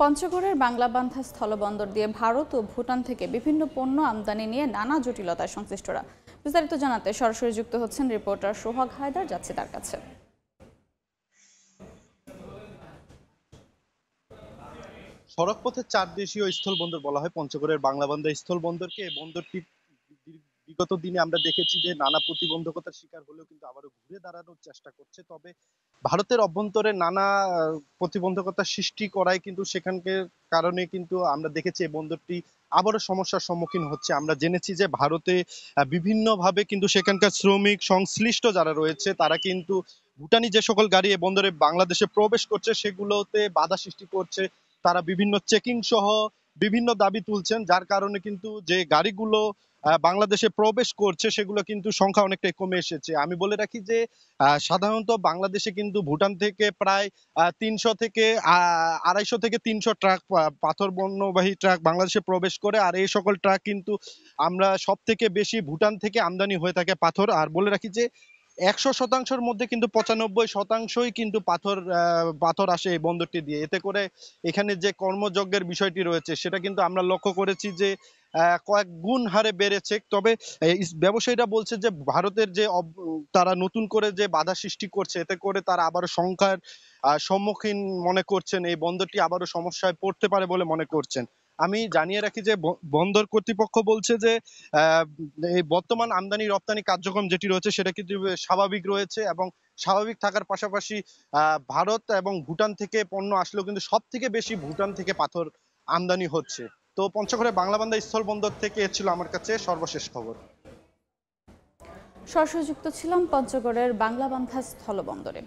পঞ্চগড়ের বাংলাবান্ধা স্থলবন্দর দিয়ে ভারত ও ভুটান থেকে বিভিন্ন পণ্য আমদানি নিয়ে নানা জটিলতায় সংশ্লিষ্টরা। বিস্তারিত জানাতে সরাসরি যুক্ত হচ্ছেন রিপোর্টার সোহাগ হায়দার, যাচ্ছে তার কাছে। সড়কপথের চার দেশীয় স্থলবন্দর বলা হয় পঞ্চগড়ের বাংলাবান্ধা স্থলবন্দরকে। এই বন্দরটি বিগত দিনে আমরা দেখেছি যে নানা প্রতিবন্ধকতার শিকার হলেও কিন্তু আবারও ঘুরে দাঁড়ানোর চেষ্টা করছে। তবে ভারতের অভ্যন্তরে নানা প্রতিবন্ধকতার সৃষ্টি করায় কিন্তু সেখানকার কারণে কিন্তু আমরা দেখেছি এই বন্দরটি আবারও সমস্যার সম্মুখীন হচ্ছে। আমরা জেনেছি যে ভারতে বিভিন্নভাবে কিন্তু সেখানকার শ্রমিক সংশ্লিষ্ট যারা রয়েছে তারা কিন্তু ভুটানি যে সকল গাড়ি এই বন্দরে বাংলাদেশে প্রবেশ করছে সেগুলোতে বাধা সৃষ্টি করছে। তারা বিভিন্ন চেকিং সহ বিভিন্ন দাবি তুলছেন, যার কারণে কিন্তু যে গাড়িগুলো বাংলাদেশে প্রবেশ করছে সেগুলো কিন্তু সংখ্যা অনেকটাই কমে এসেছে। আমি বলে রাখি যে সাধারণত বাংলাদেশে কিন্তু ভুটান থেকে প্রায় 300 থেকে 250 থেকে 300 ট্রাক পাথর পণ্যবাহী ট্রাক বাংলাদেশে প্রবেশ করে। আর এই সকল ট্রাক কিন্তু আমরা সব থেকে বেশি ভুটান থেকে আমদানি হয়ে থাকে পাথর। আর বলে রাখি যে 100%-র মধ্যে কিন্তু 95%ই কিন্তু পাথর আসে এই বন্দরটি দিয়ে। এতে করে এখানে যে কর্মযজ্ঞের বিষয়টি রয়েছে সেটা কিন্তু আমরা লক্ষ্য করেছি যে কয়েক গুণ হারে বেড়েছে। তবে ব্যবসায়ীরা বলছে যে ভারতের যে তারা নতুন করে যে বাধা সৃষ্টি করছে এতে করে তারা আবারও সংখ্যার সম্মুখীন মনে করছেন, এই বন্দরটি আবারও সমস্যায় পড়তে পারে বলে মনে করছেন। আমি জানিয়ে রাখি যে বন্দর কর্তৃপক্ষ বলছে যে এই বর্তমান আমদানি রপ্তানি কার্যক্রম যেটি রয়েছে সেটা কিন্তু স্বাভাবিক রয়েছে এবং স্বাভাবিক থাকার পাশাপাশি ভারত এবং ভুটান থেকে পণ্য আসলেও কিন্তু সব থেকে বেশি ভুটান থেকে পাথর আমদানি হচ্ছে। তো পঞ্চগড়ে বাংলাবান্ধা স্থলবন্দর থেকে ছিল আমার কাছে সর্বশেষ খবর। সরাসরি যুক্ত ছিলাম পঞ্চগড়ের বাংলাবান্ধা স্থলবন্দরে।